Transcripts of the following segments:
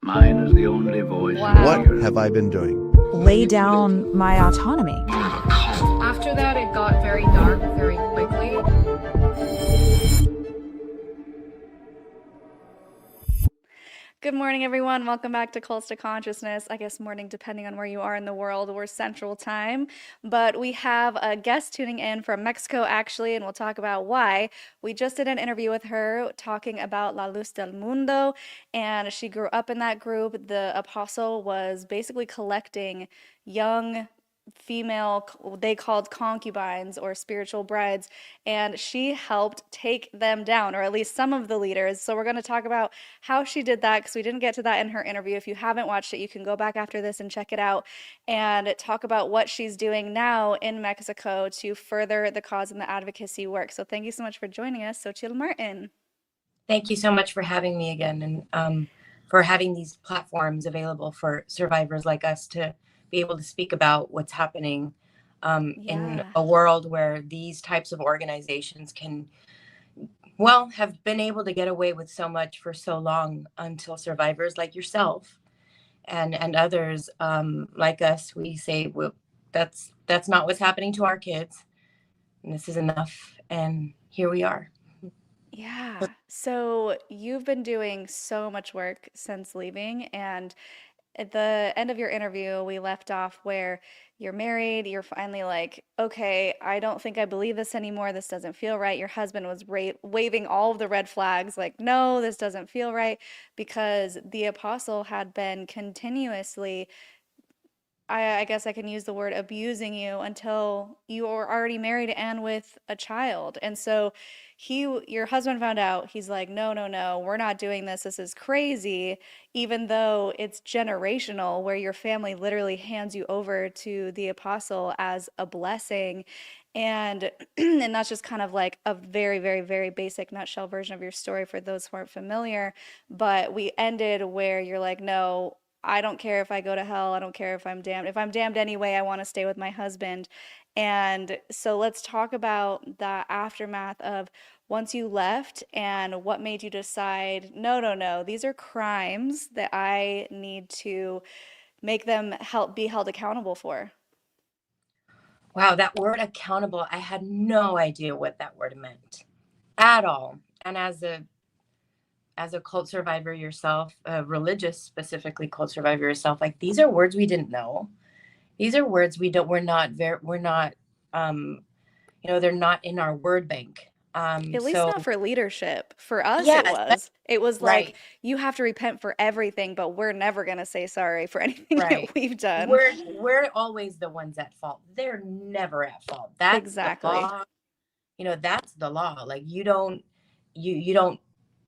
Mine is the only voice. Wow. What have I been doing? Lay down my autonomy. After that, it got very dark very quickly. Good morning, everyone. Welcome back to Calls to Consciousness. I guess morning, depending on where you are in the world. We're Central Time, but we have a guest tuning in from Mexico, actually, and we'll talk about why. We just did an interview with her talking about La Luz del Mundo, and she grew up in that group. The apostle was basically collecting young female, they called concubines or spiritual brides, and she helped take them down, or at least some of the leaders. So we're going to talk about how she did that, because we didn't get to that in her interview. If you haven't watched it, you can go back after this and check it out, and talk about what she's doing now in Mexico to further the cause and the advocacy work. So thank you so much for joining us, Sochil Martin. Thank you so much for having me again, and for having these platforms available for survivors like us to be able to speak about what's happening in a world where these types of organizations can, well, have been able to get away with so much for so long, until survivors like yourself and others like us, we say, well, that's not what's happening to our kids, and this is enough, and here we are. Yeah. So you've been doing so much work since leaving, and at the end of your interview, we left off where you're married, you're finally like, okay, I don't think I believe this anymore. This doesn't feel right. Your husband was waving all of the red flags, like, no, this doesn't feel right, because the apostle had been continuously, I guess I can use the word abusing you until you were already married and with a child. And so your husband found out. He's like, no, no, no, we're not doing this. This is crazy. Even though it's generational, where your family literally hands you over to the apostle as a blessing. And and that's just kind of like a very, very, very basic nutshell version of your story for those who aren't familiar. But we ended where you're like, no, I don't care if I go to hell. I don't care if I'm damned. If I'm damned anyway, I want to stay with my husband. And so let's talk about the aftermath of once you left and what made you decide, no, no, no, these are crimes that I need to make them be held accountable for. Wow, that word accountable, I had no idea what that word meant at all. And as a cult survivor yourself, a religious specifically cult survivor yourself, like, these are words we didn't know. These are words we're not they're not in our word bank. At least not for leadership. For us, yeah, it was right. like, you have to repent for everything, but we're never going to say sorry for anything Right. that we've done. We're always the ones at fault. They're never at fault. That's Exactly. the law. That's the law. Like, you don't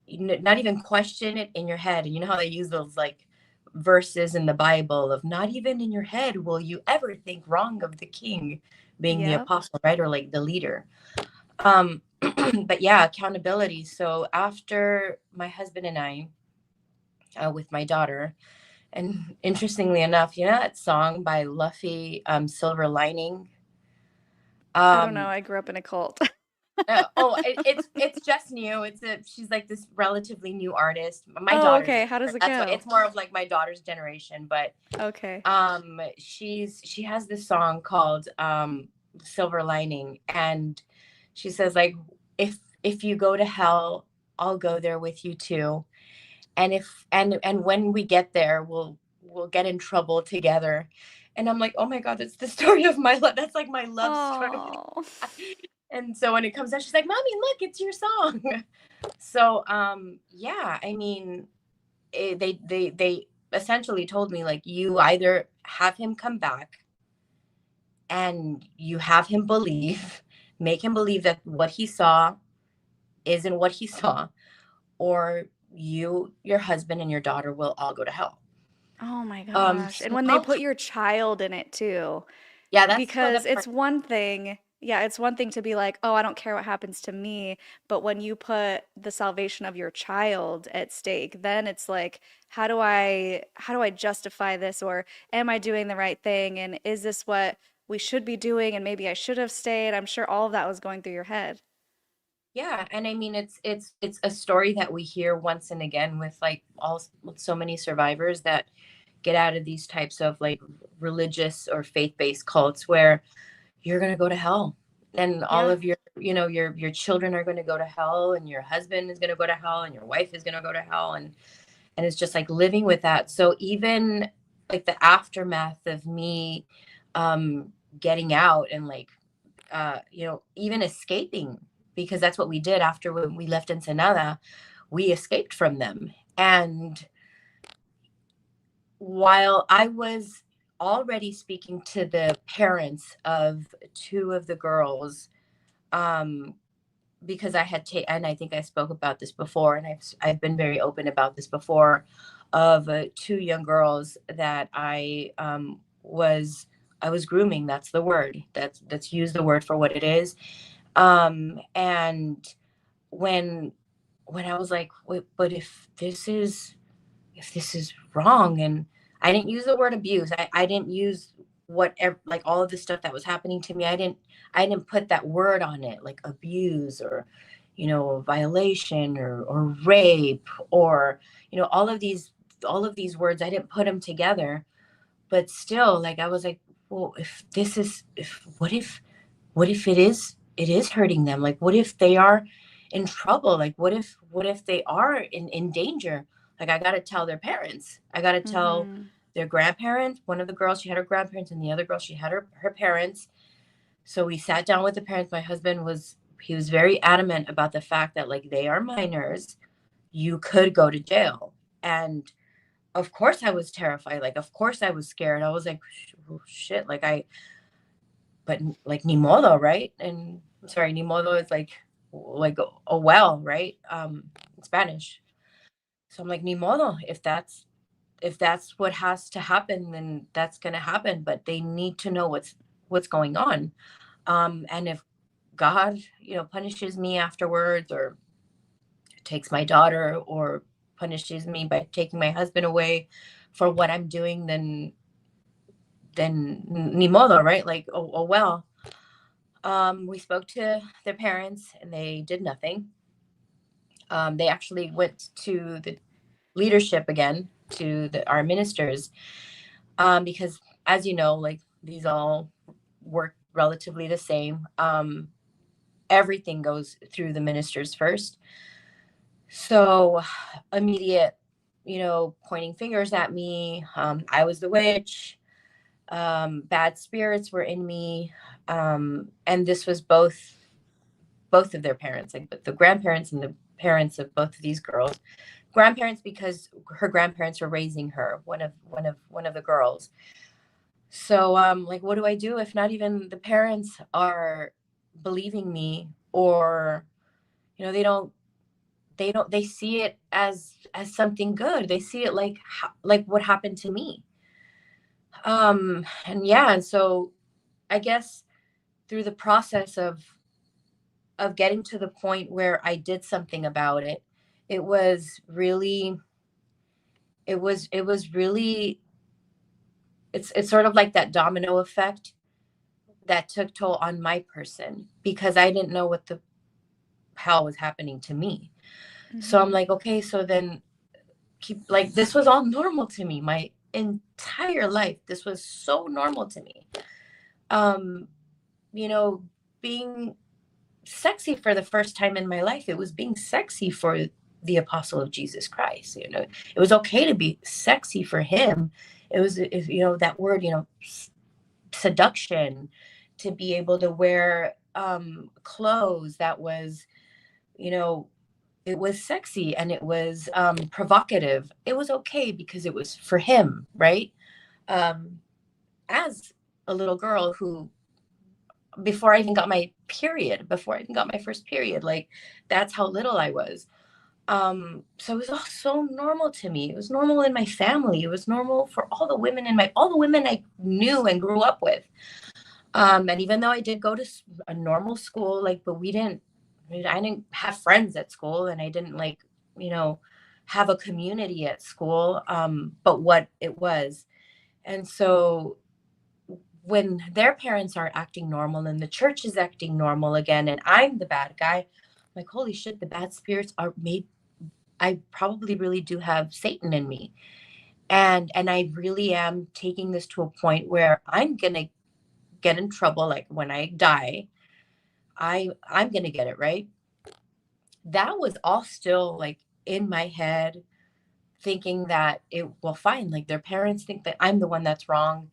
not even question it in your head. And you know how they use those like verses in the Bible of, not even in your head will you ever think wrong of the king, being the Yep. apostle, right? Or like the leader. But yeah, accountability. So after my husband and I, with my daughter, and interestingly enough, that song by Luffy, Silver Lining. I don't know. I grew up in a cult. It's just new. She's like this relatively new artist. My Oh, daughter's, okay. How does it that's go? why it's more of like my daughter's generation, but Okay. she has this song called Silver Lining, and she says, like, if you go to hell, I'll go there with you too. And when we get there, we'll get in trouble together. And I'm like, oh my God, that's the story of my life. That's like my love story. And so when it comes out, she's like, Mommy, look, it's your song. So, yeah, I mean, they essentially told me, like, you either have him come back and you have him make him believe that what he saw isn't what he saw, or your husband and your daughter will all go to hell. Oh my gosh. And when they put your child in it too. Yeah, that's because it's one thing. Yeah, it's one thing to be like, oh, I don't care what happens to me. But when you put the salvation of your child at stake, then it's like, how do I justify this? Or am I doing the right thing? And is this what we should be doing? And maybe I should have stayed. I'm sure all of that was going through your head. Yeah, and I mean it's a story that we hear once and again with like all with so many survivors that get out of these types of like religious or faith-based cults where you're going to go to hell, and all Yeah. of your, you know, your children are going to go to hell, and your husband is going to go to hell, and your wife is going to go to hell, and it's just like living with that. So even like the aftermath of me getting out and like you know, even escaping, because that's what we did after when we left Ensenada, we escaped from them. And while I was already speaking to the parents of two of the girls, um, because I had taken, and I think I spoke about this before, and I've been very open about this before, of two young girls that I was grooming. That's the word. That's use the word for what it is. And when I was like, wait, but if this is wrong, and I didn't use the word abuse. I didn't use whatever, like all of the stuff that was happening to me. I didn't put that word on it, like abuse or, you know, violation or rape or, you know, all of these words. I didn't put them together, but still, like I was like, well, if this is, if what if it is hurting them? Like what if they are in trouble? Like what if they are in danger? Like I gotta tell their parents. I gotta tell Mm-hmm. their grandparents. One of the girls, she had her grandparents, and the other girl, she had her parents. So we sat down with the parents. My husband was, he was very adamant about the fact that like they are minors. You could go to jail. And of course I was terrified. Like of course I was scared. I was like, oh, shit. Like but like ni modo, right? And sorry, ni modo is like a well, right? In Spanish. So I'm like, ni modo. If that's what has to happen, then that's gonna happen. But they need to know what's going on. And if God, you know, punishes me afterwards, or takes my daughter, or punishes me by taking my husband away for what I'm doing, then ni modo, right? Like, oh well. We spoke to their parents, and they did nothing. They actually went to the leadership again, to our ministers, because, as you know, like these all work relatively the same. Everything goes through the ministers first. So, immediate, you know, pointing fingers at me. I was the witch. Bad spirits were in me. And this was both of their parents, like the grandparents and the parents of both of these girls. Grandparents because her grandparents were raising her, one of the girls. So like what do I do if not even the parents are believing me, or you know, they see it as something good. They see it like what happened to me. And yeah, and so I guess through the process of getting to the point where I did something about it, it was really, it was really, it's sort of like that domino effect that took toll on my person, because I didn't know what the hell was happening to me. So I'm Mm-hmm. like, okay, so then keep, like this was all normal to me my entire life. This was so normal to me. Um, you know, being sexy for the first time in my life, it was being sexy for the apostle of Jesus Christ. You know, it was okay to be sexy for him. It was, if you know that word, you know, seduction, to be able to wear clothes that was, you know, it was sexy, and it was provocative. It was okay because it was for him, right? um as a little girl who, before I even got my period, before I even got my first period, like that's how little I was. So it was all so normal to me. It was normal in my family. It was normal for all the women I knew and grew up with. And even though I did go to a normal school, like, but I didn't have friends at school, and I didn't like, you know, have a community at school. But what it was. And so when their parents are acting normal and the church is acting normal again, and I'm the bad guy, like, holy shit, the bad spirits are made. I probably really do have Satan in me. And I really am taking this to a point where I'm gonna get in trouble. Like when I die, I'm gonna get it right. That was all still like in my head, thinking that it, well, fine, like their parents think that I'm the one that's wrong.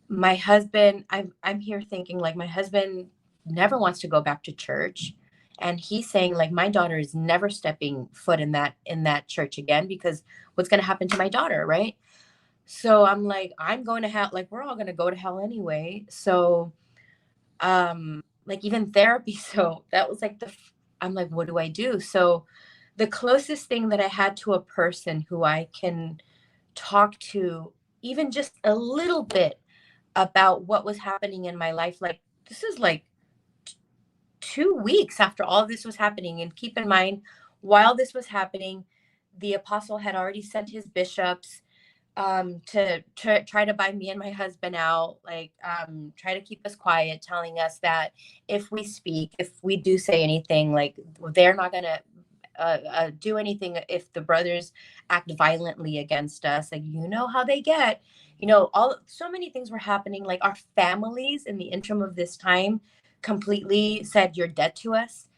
My husband, I'm here thinking like my husband never wants to go back to church. And he's saying like my daughter is never stepping foot in that church again, because what's going to happen to my daughter, right? So I'm like, I'm going to hell, like we're all going to go to hell anyway. So like even therapy, so that was like I'm like, what do I do? So the closest thing that I had to a person who I can talk to even just a little bit about what was happening in my life, like this is like 2 weeks after all this was happening. And keep in mind, while this was happening, the apostle had already sent his bishops to try to buy me and my husband out, like try to keep us quiet, telling us that if we speak, if we do say anything, like they're not gonna do anything if the brothers act violently against us. Like, you know how they get, all so many things were happening. Like our families in the interim of this time completely said, "You're dead to us."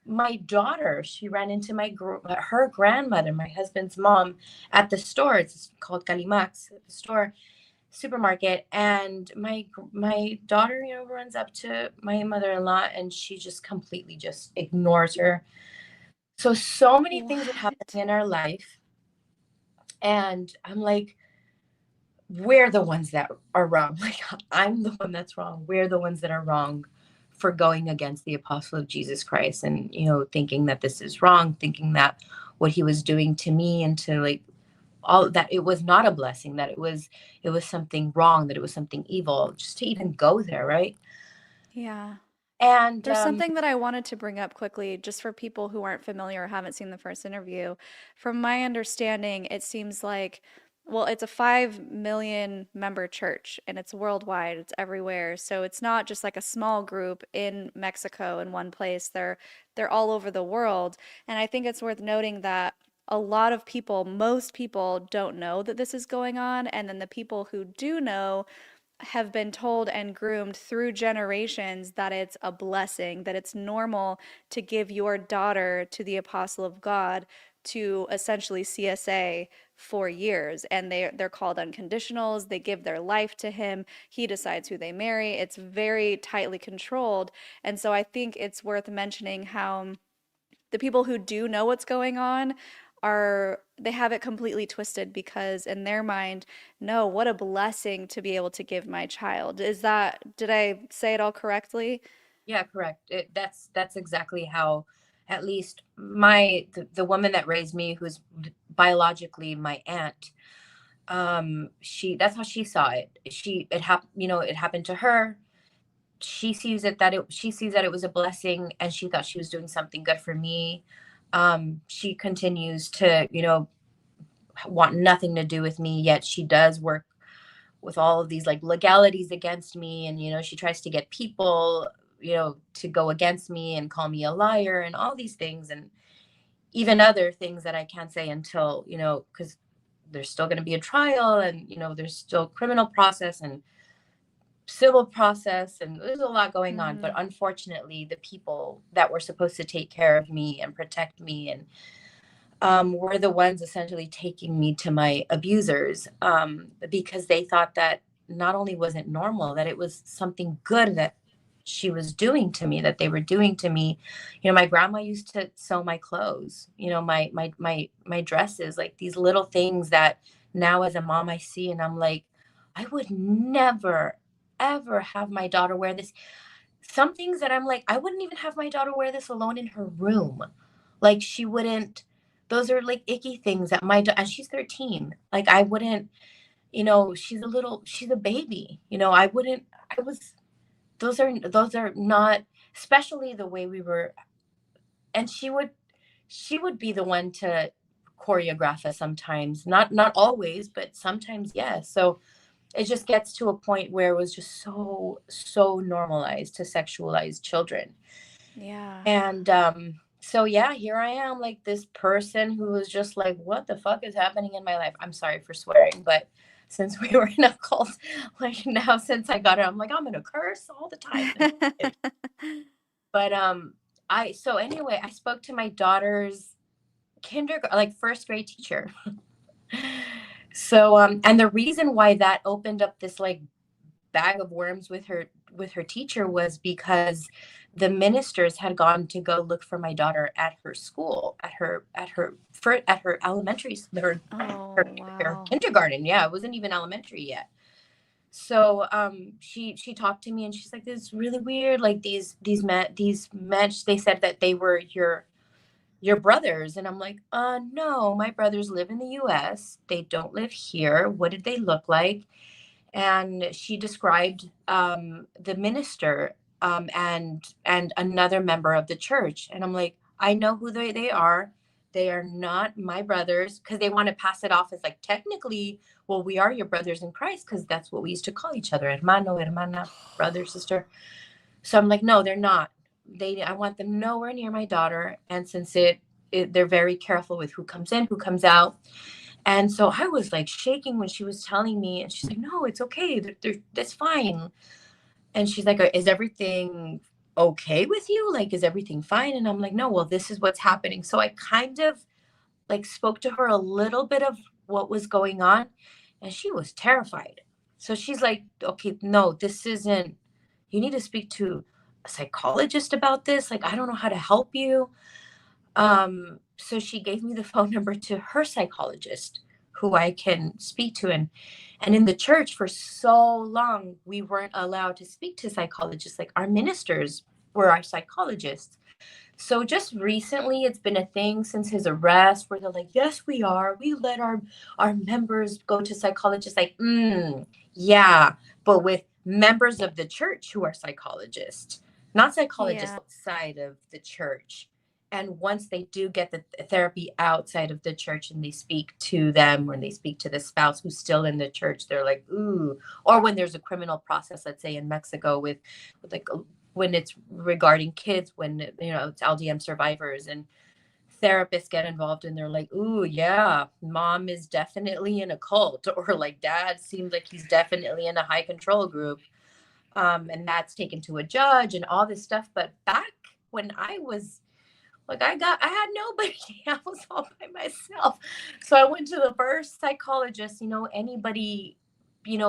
My daughter, she ran into her grandmother, my husband's mom, at the store. It's called Calimax, the store supermarket, and my daughter, runs up to my mother-in-law, and she just completely just ignores her. So many things are What? happening in our life, and I'm like, we're the ones that are wrong. Like I'm the one that's wrong. We're the ones that are wrong for going against the apostle of Jesus Christ, and thinking that this is wrong, thinking that what he was doing to me and to like all that, it was not a blessing, that it was something wrong, that it was something evil, just to even go there, right? Yeah. And There's something that I wanted to bring up quickly, just for people who aren't familiar or haven't seen the first interview. From my understanding, it seems like, well, it's a 5 million member church and it's worldwide, it's everywhere. So it's not just like a small group in Mexico in one place. They're all over the world. And I think it's worth noting that a lot of people, most people don't know that this is going on. And then the people who do know have been told and groomed through generations that it's a blessing, that it's normal to give your daughter to the apostle of God to essentially CSA for years. And they're called unconditionals. They give their life to him. He decides who they marry. It's very tightly controlled. And so I think it's worth mentioning how the people who do know what's going on they have it completely twisted, because in their mind, no, what a blessing to be able to give my child. Did I say it all correctly? yeah, correct. That's exactly how, at least the woman that raised me, who's biologically my aunt, that's how she saw it. It happened, it happened to her. She sees that it was a blessing, and she thought she was doing something good for me. She continues to, want nothing to do with me, yet she does work with all of these like legalities against me. And, she tries to get people, to go against me and call me a liar and all these things. And even other things that I can't say until, because there's still going to be a trial, and, there's still criminal process and civil process, and there's a lot going on. But Mm-hmm. unfortunately, the people that were supposed to take care of me and protect me and were the ones essentially taking me to my abusers, because they thought that not only was it normal, that it was something good that she was doing to me, that they were doing to me. My grandma used to sew my clothes, my dresses, like these little things that now as a mom I see, and I'm like, I would never ever have my daughter wear this. Some things that I'm like, I wouldn't even have my daughter wear this alone in her room. Like she wouldn't. Those are like icky things that and she's 13. Like I wouldn't, she's a baby. I wouldn't. I was. Those are not, especially the way we were. And she would be the one to choreograph us sometimes. Not always, but sometimes yes. So it just gets to a point where it was just so normalized to sexualize children. Yeah. And so yeah, here I am, like this person who was just like, what the fuck is happening in my life? I'm sorry for swearing, but since we were in a cult, like now since I got it, I'm like, I'm gonna curse all the time. But I so anyway, I spoke to my daughter's kindergarten, like first grade teacher. So and the reason why that opened up this like bag of worms with her teacher was because the ministers had gone to go look for my daughter at her school, at her elementary Oh, her wow. kindergarten. Yeah, it wasn't even elementary yet. So she talked to me and she's like, this is really weird, like these men, they said that they were your brothers. And I'm like, no, my brothers live in the US, they don't live here. What did they look like? And she described the minister and another member of the church. And I'm like, I know who they are. They are not my brothers, because they want to pass it off as like, technically, well, we are your brothers in Christ, because that's what we used to call each other, hermano, hermana, brother, sister. So I'm like, no, they're not. I want them nowhere near my daughter. And since they're very careful with who comes in, who comes out. And so I was like shaking when she was telling me, and she's like, no, it's okay. That's fine. And she's like, is everything okay with you? Like, is everything fine? And I'm like, no, well, this is what's happening. So I kind of like spoke to her a little bit of what was going on, and she was terrified. So she's like, okay, no, this isn't, you need to speak to a psychologist about this. Like, I don't know how to help you. So she gave me the phone number to her psychologist who I can speak to. And in the church for so long, we weren't allowed to speak to psychologists. Like, our ministers were our psychologists. So just recently, it's been a thing since his arrest where they're like, yes, we are. We let our members go to psychologists. Like, yeah, but with members of the church who are psychologists, not psychologists Yeah. outside of the church. And once they do get the therapy outside of the church and they speak to them, when they speak to the spouse who's still in the church, they're like, ooh. Or when there's a criminal process, let's say in Mexico with like when it's regarding kids, when it's LDM survivors and therapists get involved and they're like, ooh, yeah, mom is definitely in a cult, or like dad seems like he's definitely in a high control group. And that's taken to a judge and all this stuff. But back when I was like, I had nobody. I was all by myself. So I went to the first psychologist, anybody,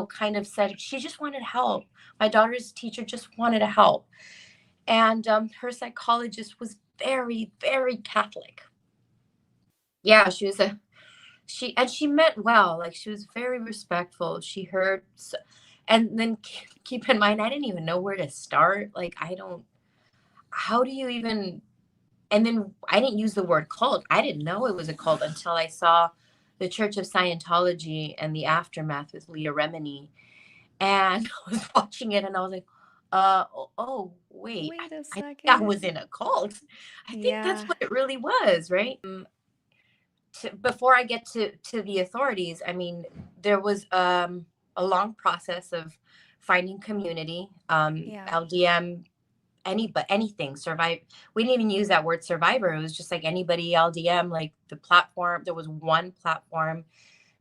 kind of said she just wanted help. My daughter's teacher just wanted to help. And her psychologist was very, very Catholic. Yeah, she meant well. Like, she was very respectful. She heard, and then keep in mind, I didn't even know where to start. Like, how do you even, and then I didn't use the word cult. I didn't know it was a cult until I saw the Church of Scientology and the Aftermath with Leah Remini. And I was watching it and I was like, wait, Wait a I think I second. was in a cult. I think that's Yeah. what it really was, right? Before I get to the authorities, I mean, there was a long process of finding community, Yeah. LDM, anything survive. We didn't even use that word survivor. It was just like anybody LDM, like the platform. There was one platform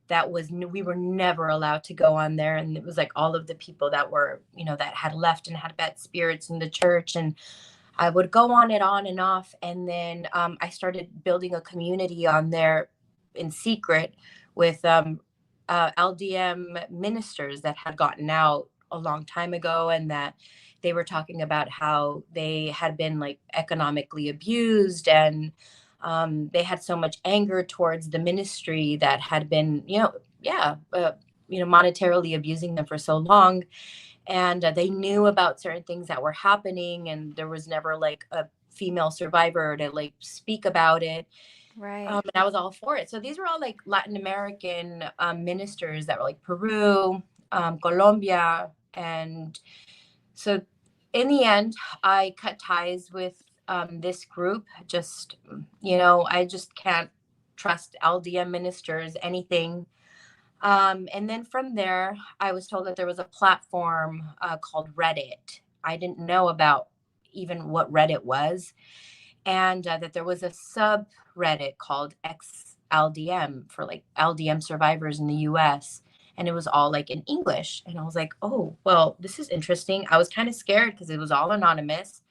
that we were never allowed to go on there, and it was like all of the people that were, that had left and had bad spirits in the church. And I would go on it on and off. And then I started building a community on there in secret with LDM ministers that had gotten out a long time ago, and that they were talking about how they had been like economically abused, and they had so much anger towards the ministry that had been, monetarily abusing them for so long. And they knew about certain things that were happening, and there was never like a female survivor to like speak about it. Right. And I was all for it. So these were all like Latin American ministers that were like Peru, Colombia. And so in the end, I cut ties with this group. Just, I just can't trust LDM ministers, anything. And then from there, I was told that there was a platform called Reddit. I didn't know about even what Reddit was, and that there was a subreddit called XLDM for like LDM survivors in the US. And it was all like in English. And I was like, oh, well, this is interesting. I was kind of scared because it was all anonymous.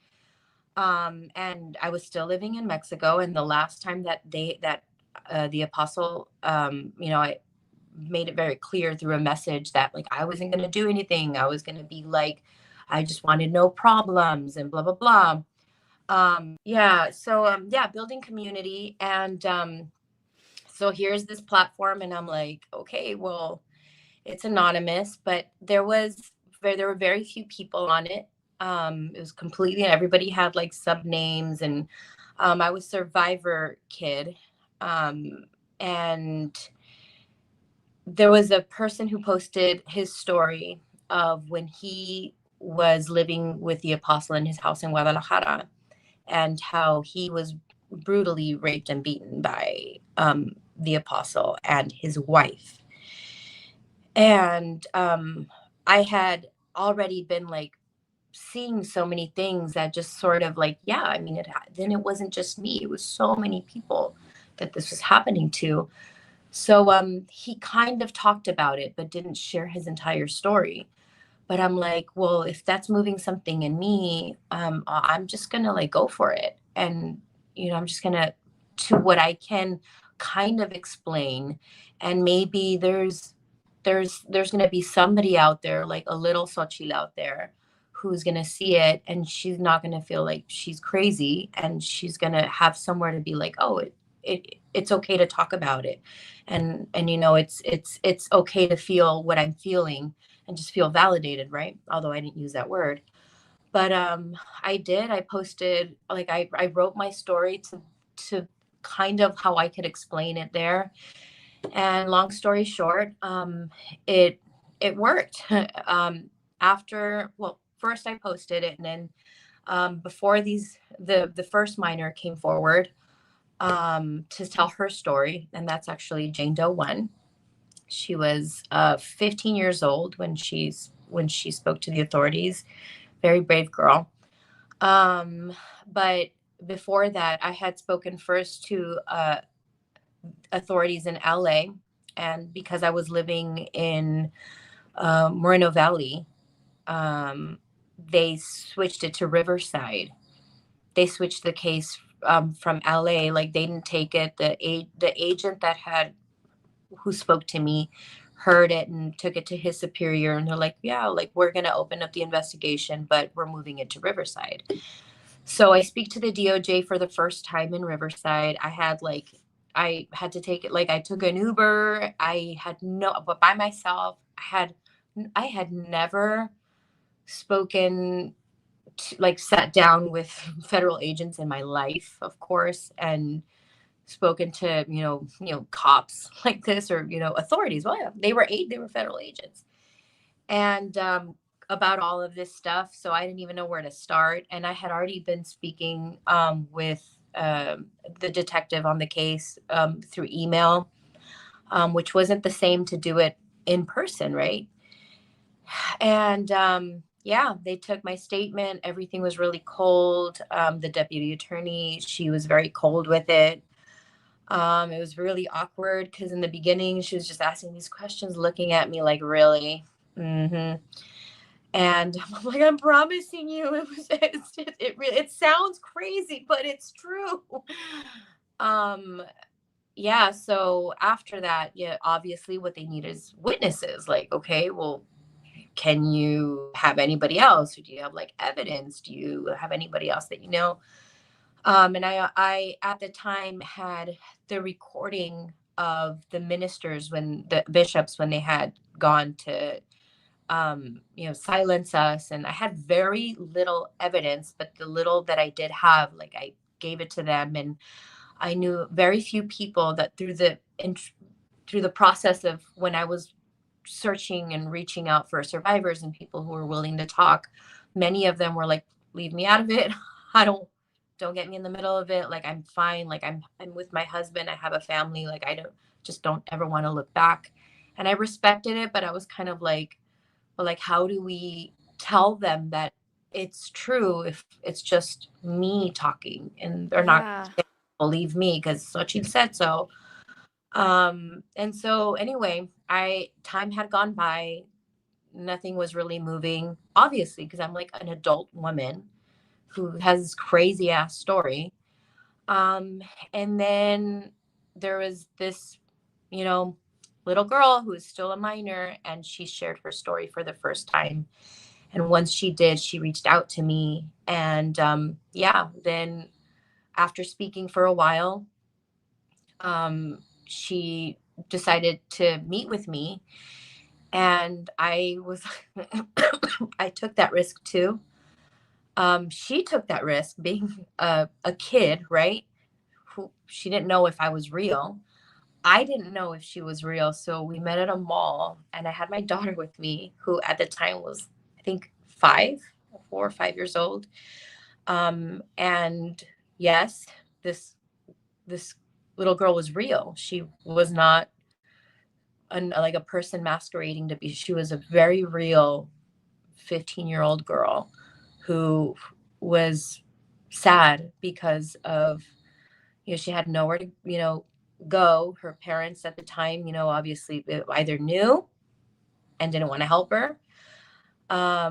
And I was still living in Mexico. And the last time that the apostle, I made it very clear through a message that like I wasn't going to do anything. I was going to be like, I just wanted no problems and blah, blah, blah. Building community. And so here's this platform, and I'm like, okay, well, it's anonymous, but there were very few people on it. It was completely, everybody had like sub names, and I was Survivor Kid. And there was a person who posted his story of when he was living with the apostle in his house in Guadalajara, and how he was brutally raped and beaten by the apostle and his wife. And I had already been like seeing so many things that just sort of like, yeah, I mean, then it wasn't just me. It was so many people that this was happening to. So he kind of talked about it, but didn't share his entire story. But I'm like, well, if that's moving something in me, I'm just going to like go for it. And, I'm just going to what I can kind of explain. And maybe there's going to be somebody out there, like a little Sochil out there, who's going to see it, and she's not going to feel like she's crazy, and she's going to have somewhere to be like, oh, it's okay to talk about it. And it's okay to feel what I'm feeling and just feel validated, right? Although I didn't use that word. But I posted, like I wrote my story to kind of how I could explain it there. And long story short, it worked. First I posted it, and then before the first minor came forward to tell her story, and that's actually Jane Doe 1. She was 15 years old when she spoke to the authorities. Very brave girl. But before that, I had spoken first to authorities in LA, and because I was living in Moreno Valley, they switched it to Riverside. They switched the case from LA. Like, they didn't take it. The agent who spoke to me heard it and took it to his superior, and they're like, yeah, like, we're going to open up the investigation, but we're moving it to Riverside. So I speak to the DOJ for the first time in Riverside. I had to take it, like, I took an Uber. But by myself. I had never spoken sat down with federal agents in my life, of course, and spoken to cops like this, or authorities. Well, yeah, they were federal agents, and about all of this stuff. So I didn't even know where to start, and I had already been speaking with the detective on the case through email, which wasn't the same to do it in person, right? And they took my statement. Everything was really cold. The deputy attorney, she was very cold with it. It was really awkward because in the beginning she was just asking these questions, looking at me like, really? Mm-hmm. And I'm like, I'm promising you, it sounds crazy, but it's true. So after that, obviously what they need is witnesses. Like, okay, well, can you have anybody else? Or do you have like evidence? Do you have anybody else that you know? And I at the time had the recording of the ministers, when the bishops, when they had gone to silence us. And I had very little evidence, but the little that I did have, like, I gave it to them. And I knew very few people that through the process of when I was searching and reaching out for survivors and people who were willing to talk, many of them were like, leave me out of it. Don't get me in the middle of it. Like, I'm fine. Like, I'm with my husband. I have a family. Like, I don't ever want to look back. And I respected it, but I was kind of like, well, like, how do we tell them that it's true if it's just me talking, and they're not Yeah. gonna believe me because Sochil said so. And so anyway, I time had gone by, nothing was really moving, obviously, because I'm like an adult woman who has this crazy ass story. Um, and then there was this, you know, little girl who is still a minor, and she shared her story for the first time. And once she did, she reached out to me. And yeah, then after speaking for a while, she decided to meet with me. And I was, I took that risk too. She took that risk being a kid, right? Who she didn't know if I was real. I didn't know if she was real. So we met at a mall, and I had my daughter with me, who at the time was, I think, 4 or 5 years old. And yes, this little girl was real. She was not like a person masquerading to be. She was a very real 15-year-old girl who was sad because of, she had nowhere to, go. Her parents at the time, obviously either knew and didn't want to help her. I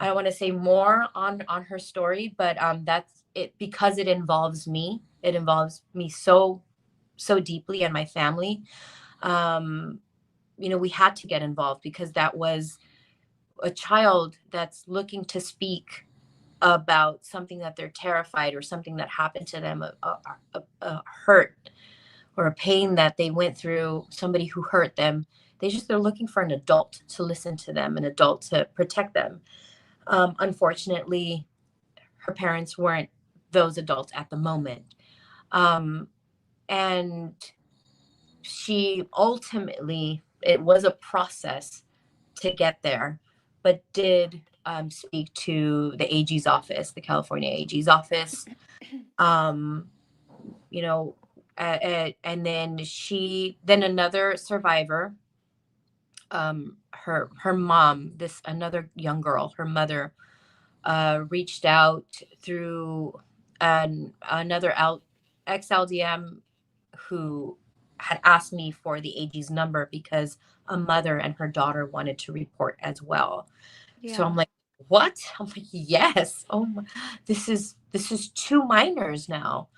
don't want to say more on her story, but that's it, because it involves me. It involves me so deeply, and my family. Um, we had to get involved because that was a child that's looking to speak about something that they're terrified, or something that happened to them, a hurt or a pain that they went through, somebody who hurt them. They're looking for an adult to listen to them, an adult to protect them. Unfortunately, her parents weren't those adults at the moment. Um, and she ultimately, it was a process to get there, but did speak to the AG's office, the California AG's office. Um, you know, and then another survivor, her mom, this another young girl, her mother, reached out through another ex-LDM who had asked me for the AG's number because a mother and her daughter wanted to report as well. So I'm Yeah. like, what? I'm like, yes. Oh my, this is two minors now.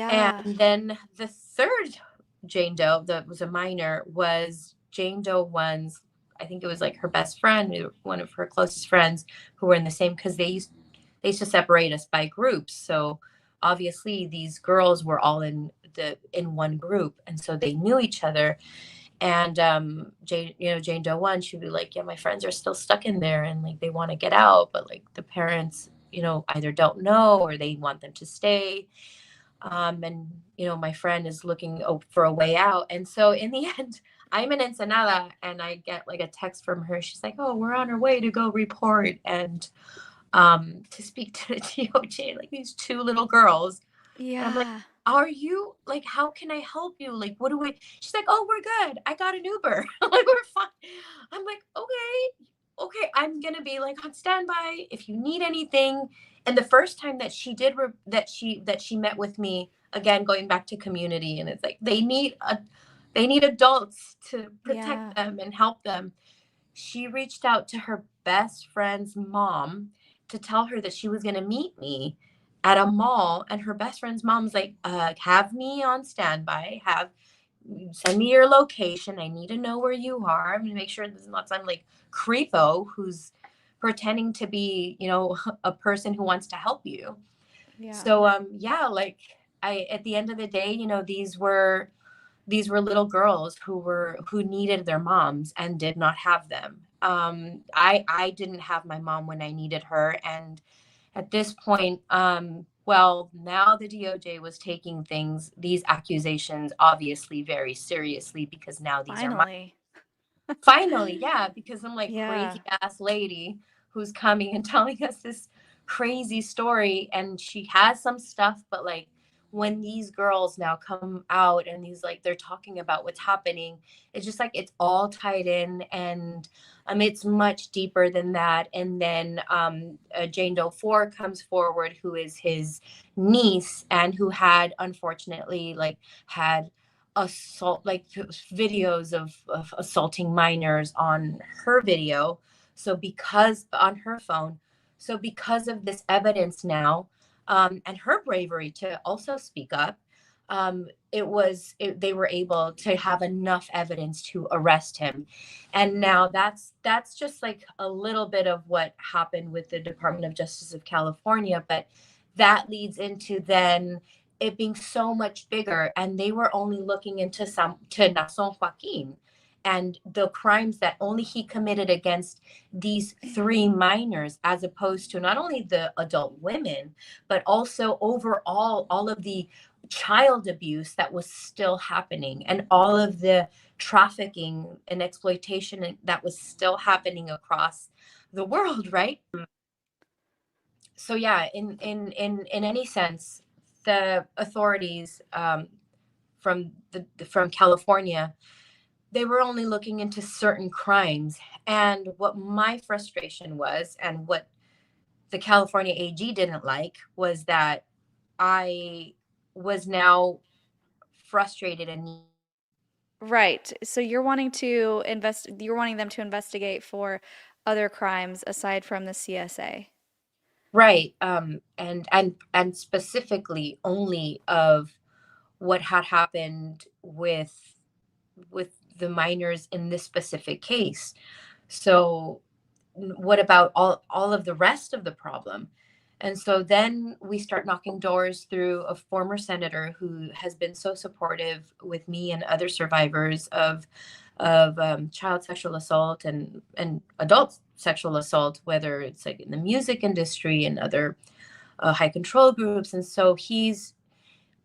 And Yeah. then the third Jane Doe that was a minor was Jane Doe one's, I think it was like her best friend, one of her closest friends, who were in the same, because they used to separate us by groups. So obviously these girls were all in one group, and so they knew each other. And Jane Doe one, she'd be like, yeah, my friends are still stuck in there, and like they want to get out, but like the parents, either don't know or they want them to stay. And my friend is looking for a way out. And so in the end, I'm in Ensenada, and I get like a text from her. She's like, oh, we're on our way to go report and to speak to the DOJ, like these two little girls. And I'm like, Yeah. are you like, how can I help you? Like, what do we? She's like, oh, we're good. I got an Uber. Like, we're fine. I'm like, okay, I'm gonna be like on standby if you need anything. And the first time that she did that she met with me, again, going back to community, and it's like they need adults to Yeah. protect them and help them. She reached out to her best friend's mom to tell her that she was going to meet me at a mall. And her best friend's mom's like, have me on standby, send me your location. I need to know where you are. I'm going to make sure this is not some like creepo who's pretending to be, a person who wants to help you. Yeah. So, yeah, like at the end of the day, these were little girls who needed their moms and did not have them. I didn't have my mom when I needed her, and at this point, well, now the DOJ was taking these accusations, obviously very seriously, because now these are my Finally. finally, yeah, because I'm like Yeah. crazy ass lady who's coming and telling us this crazy story, and she has some stuff, but like when these girls now come out and these, like, they're talking about what's happening, it's just like it's all tied in, and it's much deeper than that. And then Jane Doe 4 comes forward, who is his niece, and who had unfortunately like had assault, like videos of assaulting minors on her video. So because on her phone, so because of this evidence now, and her bravery to also speak up, they were able to have enough evidence to arrest him. And now that's just like a little bit of what happened with the Department of Justice of California, but that leads into then it being so much bigger, and they were only looking into Nason Joaquin and the crimes that only he committed against these 3 minors, as opposed to not only the adult women, but also overall all of the child abuse that was still happening, and all of the trafficking and exploitation that was still happening across the world, right? So yeah, in any sense, the authorities, from California, they were only looking into certain crimes. And what my frustration was, and what the California AG didn't like, was that I was now frustrated and Right. So you're wanting them to investigate for other crimes aside from the CSA. right, and specifically only of what had happened with the minors in this specific case. So what about all of the rest of the problem? And so then we start knocking doors through a former senator who has been so supportive with me and other survivors of child sexual assault and adult sexual assault, whether it's like in the music industry and other high control groups. And so he's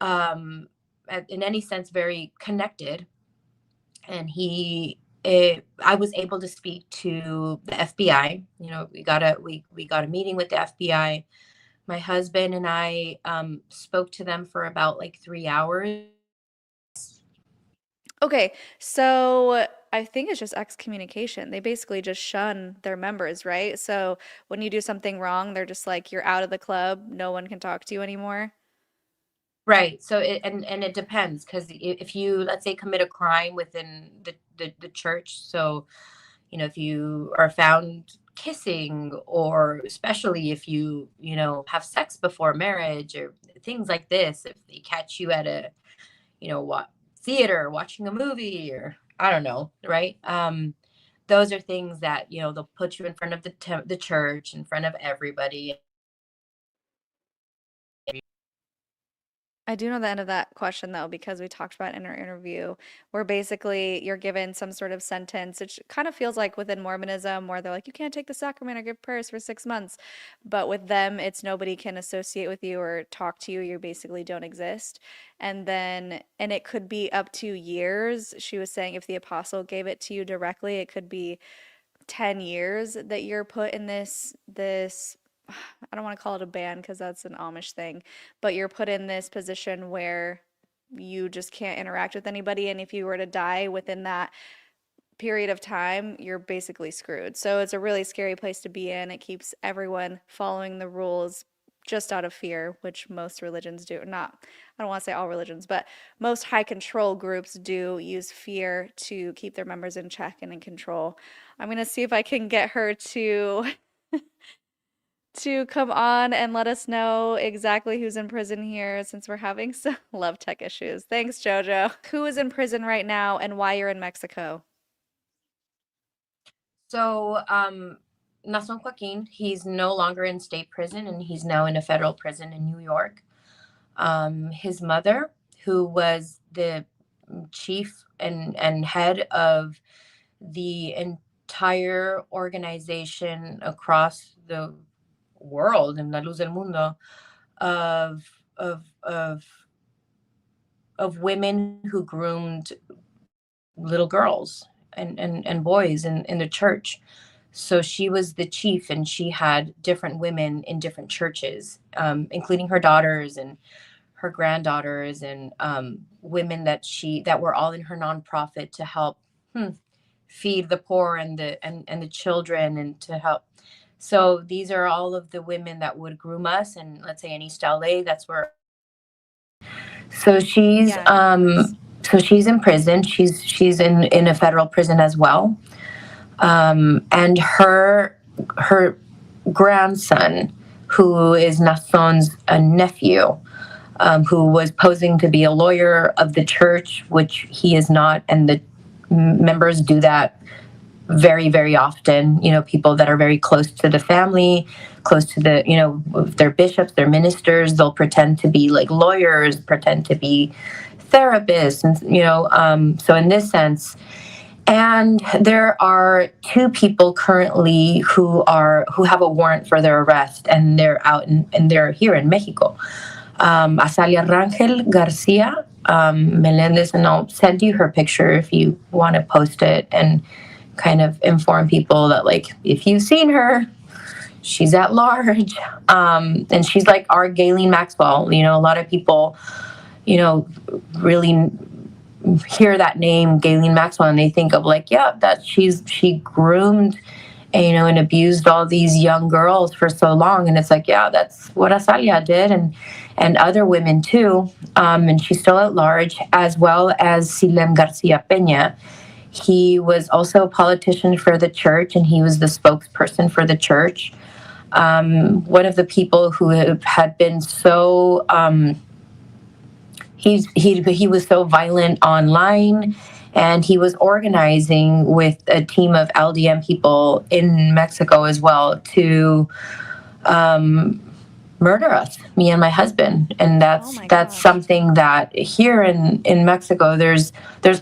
in any sense very connected, and I was able to speak to the FBI. You know, we got a meeting with the FBI. My husband and I spoke to them for about like 3 hours. Okay, so I think it's just excommunication. They basically just shun their members, right? So when you do something wrong, they're just like, you're out of the club. No one can talk to you anymore. Right. So and it depends, because if you, let's say, commit a crime within the church, so if you are found kissing, or especially if you have sex before marriage or things like this, if they catch you at a what theater watching a movie, or I don't know, right? Those are things that they'll put you in front of the church, in front of everybody. I do know the end of that question though, because we talked about in our interview, where basically you're given some sort of sentence, which kind of feels like within Mormonism, where they're like, you can't take the sacrament or give prayers for 6 months. But with them, it's nobody can associate with you or talk to you. You basically don't exist. And it could be up to years. She was saying if the apostle gave it to you directly, it could be 10 years that you're put in this I don't want to call it a ban because that's an Amish thing, but you're put in this position where you just can't interact with anybody, and if you were to die within that period of time, you're basically screwed. So it's a really scary place to be in. It keeps everyone following the rules just out of fear, which most religions do. Not, I don't want to say all religions, but most high control groups do use fear to keep their members in check and in control. I'm going to see if I can get her to come on and let us know exactly who's in prison here, since we're having some love tech issues. Thanks, Jojo. Who is in prison right now and why you're in Mexico? So, Nason Joaquin, he's no longer in state prison, and he's now in a federal prison in New York. His mother, who was the chief and head of the entire organization across the world, in La Luz del Mundo, of of of of women who groomed little girls and boys in the church. So she was the chief, and she had different women in different churches, including her daughters and her granddaughters and women that were all in her nonprofit to help feed the poor and the children and to help. So these are all of the women that would groom us. And let's say in East LA, that's where. So she's Yeah. so she's in prison. She's in a federal prison as well. And her grandson, who is Nason's nephew, who was posing to be a lawyer of the church, which he is not, and the members do that very, very often. You know, people that are very close to the family, close to the, you know, their bishops, their ministers, they'll pretend to be like lawyers, pretend to be therapists, and you know, so in this sense. And there are two people currently who have a warrant for their arrest, and they're out and they're here in Mexico. Azalia Rangel Garcia Melendez, and I'll send you her picture if you want to post it and kind of inform people that, like, if you've seen her, she's at large. And she's like our Ghislaine Maxwell. You know, a lot of people, you know, really hear that name, Ghislaine Maxwell, and they think of like, yeah, that she groomed, you know, and abused all these young girls for so long. And it's like, yeah, that's what Azalia did, and other women too. And she's still at large, as well as Silem Garcia Peña. He was also a politician for the church, and he was the spokesperson for the church. One of the people who had been so he was so violent online, and he was organizing with a team of LDM people in Mexico as well to murder us, me and my husband. And that's something that here in Mexico, there's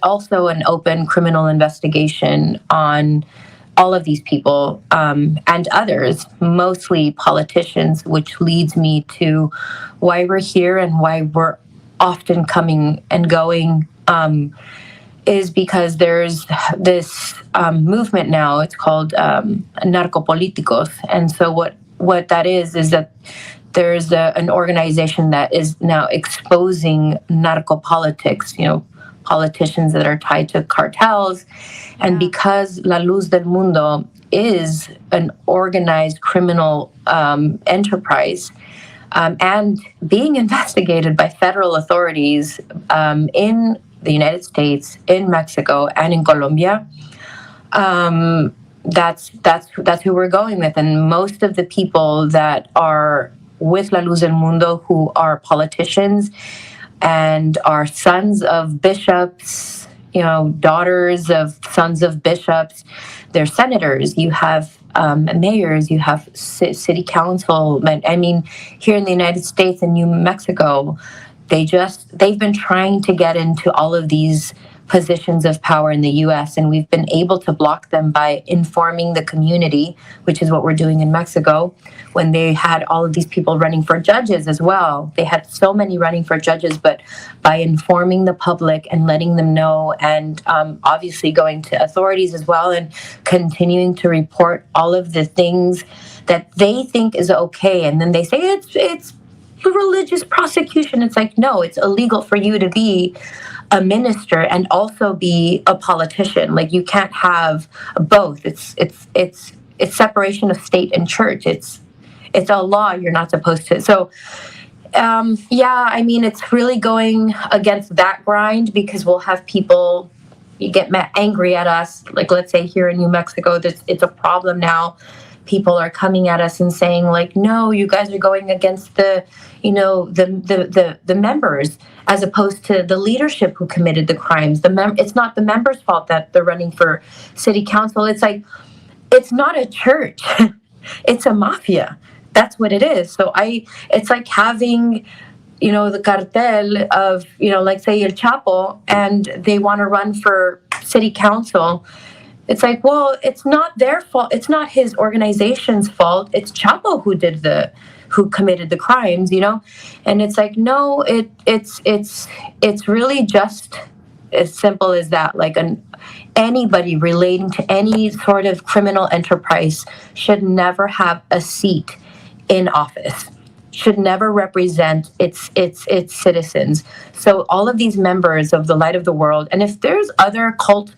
also an open criminal investigation on all of these people and others, mostly politicians, which leads me to why we're here and why we're often coming and going, is because there's this movement now. It's called narcopoliticos. And so what that is that there's an organization that is now exposing narcopolitics, you know, politicians that are tied to cartels. Yeah. And because La Luz del Mundo is an organized criminal enterprise, and being investigated by federal authorities in the United States, in Mexico, and in Colombia, that's who we're going with. And most of the people that are with La Luz del Mundo, who are politicians and are sons of bishops, you know, daughters of sons of bishops, they're senators. You have mayors, you have city council. I mean, here in the United States and New Mexico, they've been trying to get into all of these positions of power in the U.S., and we've been able to block them by informing the community, which is what we're doing in Mexico, when they had all of these people running for judges as well. They had so many running for judges, but by informing the public and letting them know, and obviously going to authorities as well, and continuing to report all of the things that they think is okay, and then they say it's religious prosecution. It's like, no, it's illegal for you to be a minister and also be a politician. Like, you can't have both. It's separation of state and church. It's a law. You're not supposed to. So yeah, I mean, it's really going against that grind, because we'll have people get angry at us. Like, let's say here in New Mexico, it's a problem now. People are coming at us and saying, like, no, you guys are going against the members, as opposed to the leadership who committed the crimes. It's not the members' fault that they're running for city council. It's like, it's not a church. It's a mafia. That's what it is. So it's like having, you know, the cartel of, you know, like, say El Chapo, and they want to run for city council. It's like, well, it's not their fault. It's not his organization's fault. It's Chapo who committed the crimes, you know? And it's like, no, it's really just as simple as that. Like, anybody relating to any sort of criminal enterprise should never have a seat in office, should never represent its citizens. So all of these members of the Light of the World, and if there's other cults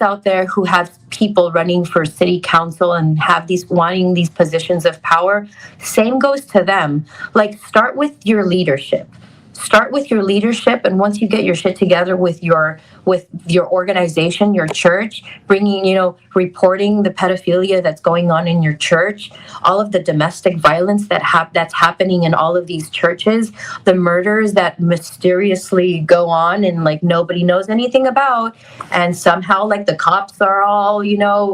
out there who have people running for city council and have these wanting these positions of power, same goes to them. Like, start with your leadership. Start with your leadership, and once you get your shit together with your organization, your church, bringing, reporting the pedophilia that's going on in your church, all of the domestic violence that's happening in all of these churches, the murders that mysteriously go on and like nobody knows anything about, and somehow like the cops are all,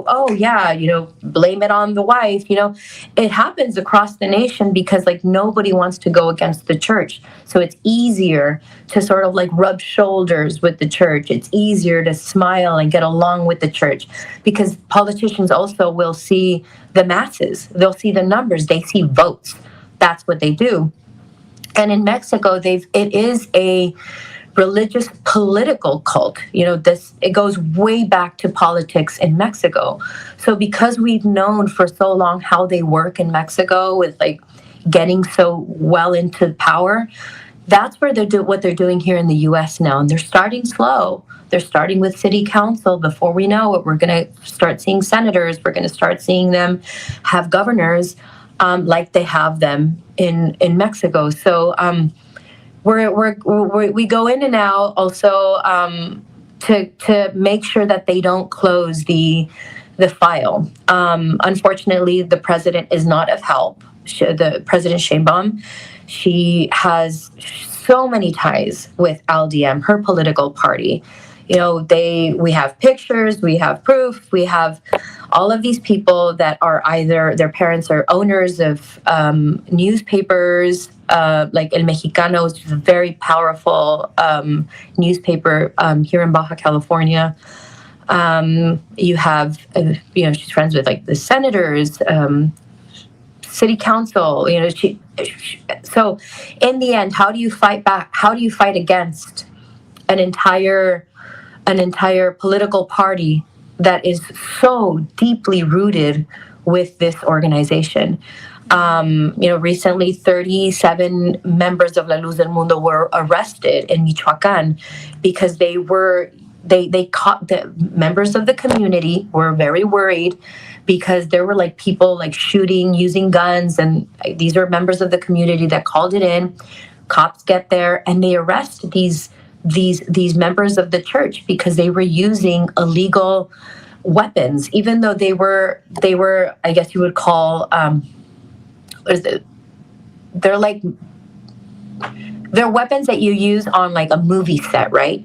oh yeah, blame it on the wife. It happens across the nation because like nobody wants to go against the church. So it's easier to sort of like rub shoulders with the church. It's easier to smile and get along with the church because politicians also will see the masses. They'll see the numbers. They see votes. That's what they do. And in Mexico, it is a religious political cult. It goes way back to politics in Mexico. So because we've known for so long how they work in Mexico with like getting so well into power, that's where what they're doing here in the U.S. now. And they're starting slow. They're starting with city council. Before we know it, we're going to start seeing senators. We're going to start seeing them have governors like they have them in Mexico. So we go in and out also to make sure that they don't close the file. Unfortunately, the president is not of help. The President Sheinbaum, she has so many ties with LDM, her political party. We have pictures, we have proof, we have all of these people that are either their parents are owners of newspapers, like El Mexicano, which is a very powerful newspaper here in Baja California. You have, she's friends with like the senators, city council, so in the end, how do you fight back? How do you fight against an entire political party that is so deeply rooted with this organization? Recently 37 members of La Luz del Mundo were arrested in Michoacan because they caught the members of the community were very worried because there were like people like shooting, using guns, and these are members of the community that called it in. Cops get there and they arrest these members of the church because they were using illegal weapons, even though they were I guess you would call they're weapons that you use on like a movie set, right?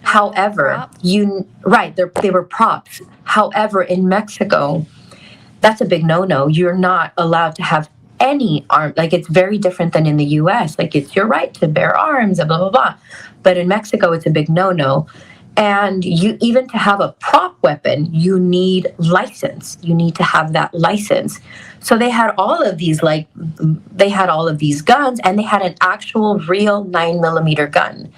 However, they were props. However, in Mexico, that's a big no-no. You're not allowed to have any arm. Like, it's very different than in the U.S. Like, it's your right to bear arms, blah, blah, blah. But in Mexico, it's a big no-no. And even to have a prop weapon, you need license. You need to have that license. So they had all of these guns, and they had an actual real 9mm gun.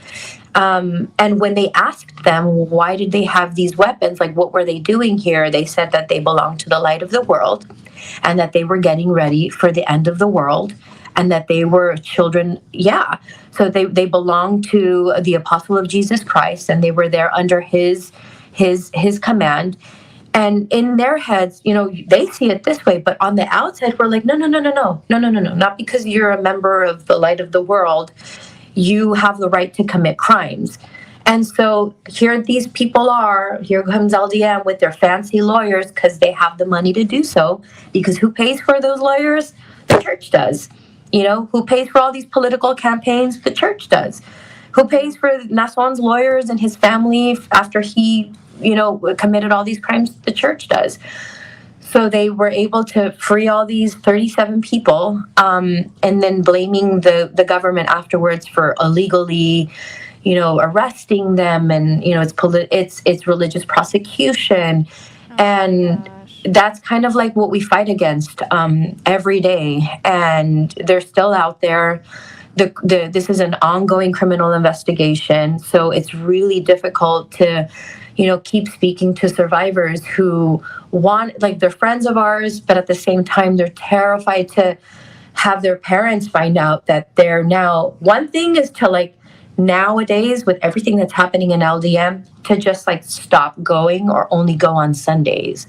And when they asked them, why did they have these weapons? Like, what were they doing here? They said that they belonged to the light of the world and that they were getting ready for the end of the world and that they were children. Yeah. So they belonged to the apostle of Jesus Christ and they were there under his command. And in their heads, they see it this way, but on the outside, we're like, no, not because you're a member of the light of the world. You have the right to commit crimes. And so here these people are, here comes LDM with their fancy lawyers because they have the money to do so. Because who pays for those lawyers? The church does. Who pays for all these political campaigns? The church does. Who pays for Nason's lawyers and his family after he, committed all these crimes? The church does. So they were able to free all these 37 people, and then blaming the government afterwards for illegally, arresting them, and it's religious prosecution, and that's kind of like what we fight against every day, and they're still out there. This is an ongoing criminal investigation, so it's really difficult to keep speaking to survivors who want, like, they're friends of ours, but at the same time, they're terrified to have their parents find out that they're now, one thing is to like, nowadays with everything that's happening in LDM, to just like stop going or only go on Sundays,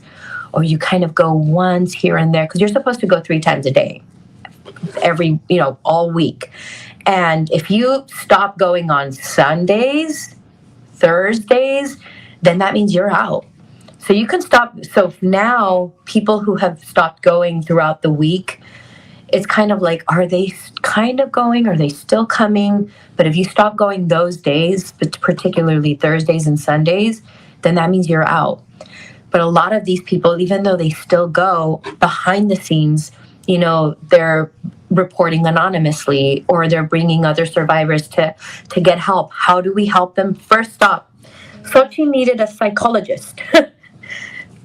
or you kind of go once here and there, because you're supposed to go 3 times a day, every, all week. And if you stop going on Sundays, Thursdays, then that means you're out. So you can stop. So now people who have stopped going throughout the week, it's kind of like, are they kind of going? Are they still coming? But if you stop going those days, particularly Thursdays and Sundays, then that means you're out. But a lot of these people, even though they still go behind the scenes, they're reporting anonymously, or they're bringing other survivors to get help. How do we help them? First up, Sochil needed a psychologist.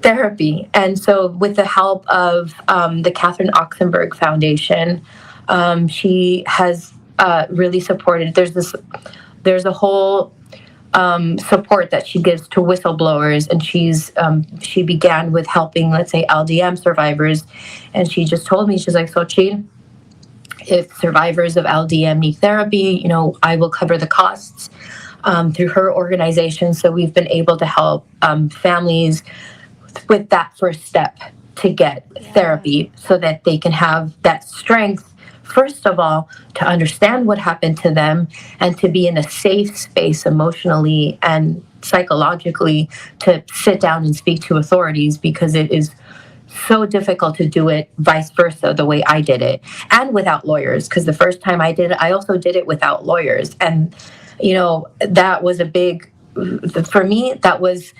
Therapy. And so with the help of the Catherine Oxenberg Foundation, she has really supported. There's a whole support that she gives to whistleblowers, and she began with helping, let's say, LDM survivors. And she just told me, she's like, Sochil, if survivors of LDM need therapy, I will cover the costs through her organization. So we've been able to help families with that first step to get therapy, so that they can have that strength, first of all, to understand what happened to them, and to be in a safe space emotionally and psychologically to sit down and speak to authorities, because it is so difficult to do it vice versa, the way I did it, and without lawyers. Because the first time I did it, I also did it without lawyers. And, that was a big, for me, that was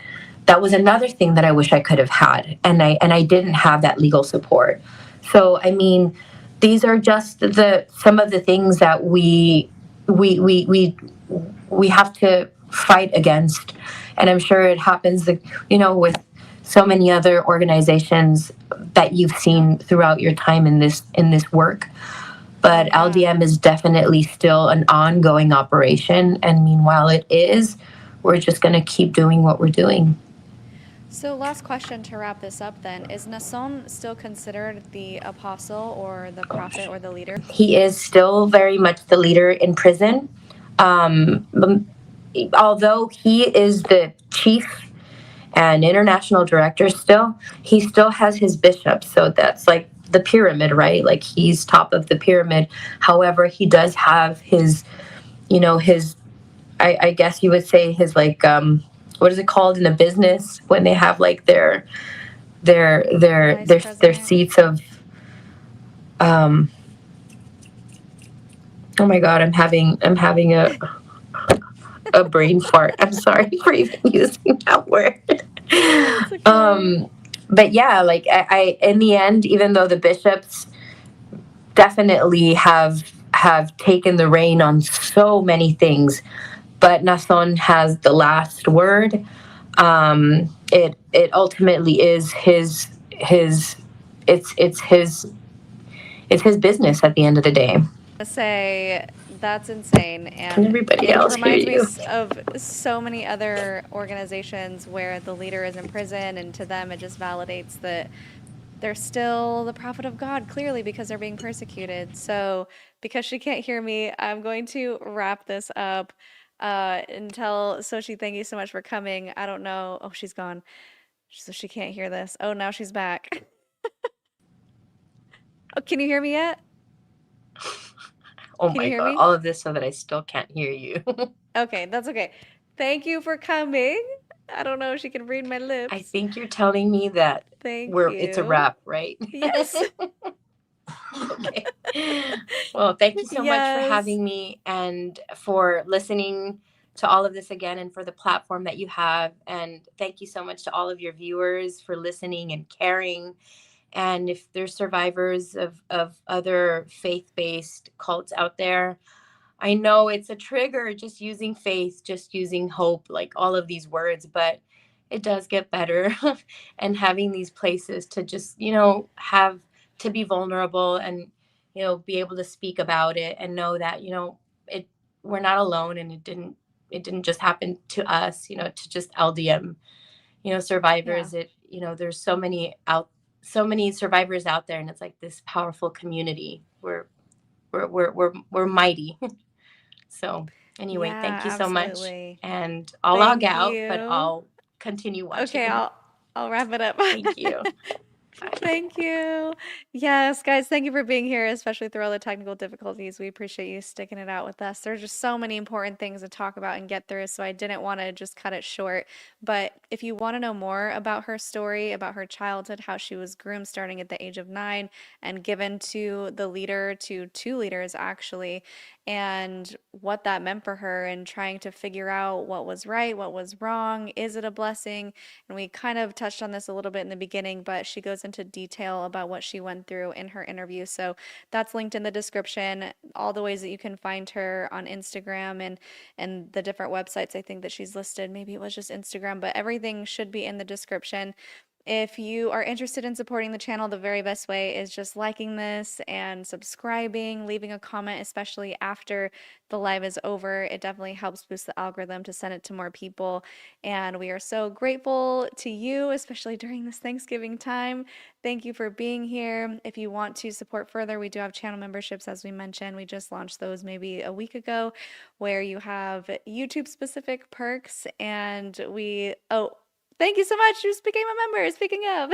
another thing that I wish I could have had, and I didn't have that legal support. So I mean, these are just some of the things that we have to fight against, and I'm sure it happens, with so many other organizations that you've seen throughout your time in this work. But LDM is definitely still an ongoing operation, and meanwhile it is, we're just going to keep doing what we're doing. So last question to wrap this up then. Is Nason still considered the apostle or the prophet or the leader? He is still very much the leader in prison. Although he is the chief and international director still, he still has his bishops. So that's like the pyramid, right? Like he's top of the pyramid. However, he does have his, I guess you would say his like, what is it called in the business when they have like their seats of, oh my God, I'm having a brain fart. I'm sorry for even using that word. Okay. But yeah, like I in the end, even though the bishops definitely have taken the reign on so many things, but Nason has the last word. It ultimately is his it's his business at the end of the day. Say that's insane, and everybody it else reminds hear you? me of so many other organizations where the leader is in prison, and to them it just validates that they're still the prophet of God, clearly, because they're being persecuted. So because she can't hear me, I'm going to wrap this up and tell Sochi, thank you so much for coming. I don't know. Oh, she's gone. So she can't hear this. Oh, now she's back. Oh, can you hear me yet? Oh my God, all of this so that I still can't hear you. Okay, that's okay. Thank you for coming. I don't know if she can read my lips. I think you're telling me that it's a wrap, right? Yes. Okay. Well, thank you so much for having me and for listening to all of this again, and for the platform that you have. And thank you so much to all of your viewers for listening and caring. And if there's survivors of other faith-based cults out there, I know it's a trigger, just using faith, just using hope, like all of these words, but it does get better. And having these places to just, have to be vulnerable and, be able to speak about it and know that, we're not alone, and it didn't just happen to us, to just LDM, survivors. There's so many survivors out there, and it's like this powerful community we're mighty. So anyway, Yeah, thank you so much. absolutely. And I'll log Thank out, but you. I'll continue Okay, watching. I'll wrap it up. Thank you. Bye. Thank you. Yes, guys, thank you for being here, especially through all the technical difficulties. We appreciate you sticking it out with us. There's just so many important things to talk about and get through, so I didn't want to just cut it short. But if you want to know more about her story, about her childhood, how she was groomed starting at the age of 9 and given to the leader, to two leaders actually, and what that meant for her and trying to figure out what was right, what was wrong, is it a blessing? And we kind of touched on this a little bit in the beginning, but she goes into detail about what she went through in her interview. So that's linked in the description, all the ways that you can find her on Instagram and the different websites I think that she's listed. Maybe it was just Instagram, but everything should be in the description. If you are interested in supporting the channel, the very best way is just liking this and subscribing, leaving a comment, especially after the live is over. It definitely helps boost the algorithm to send it to more people. And we are so grateful to you, especially during this Thanksgiving time. Thank you for being here. If you want to support further, we do have channel memberships, as we mentioned. We just launched those maybe a week ago, where you have YouTube specific perks. And thank you so much. You just became a member. Speaking of,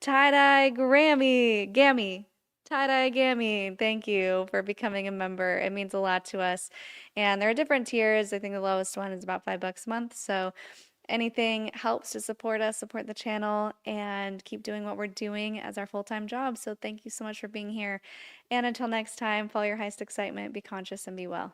tie-dye Gammy. Tie-dye Gammy, thank you for becoming a member. It means a lot to us. And there are different tiers. I think the lowest one is about $5 a month. So anything helps to support us, support the channel, and keep doing what we're doing as our full-time job. So thank you so much for being here. And until next time, follow your highest excitement, be conscious, and be well.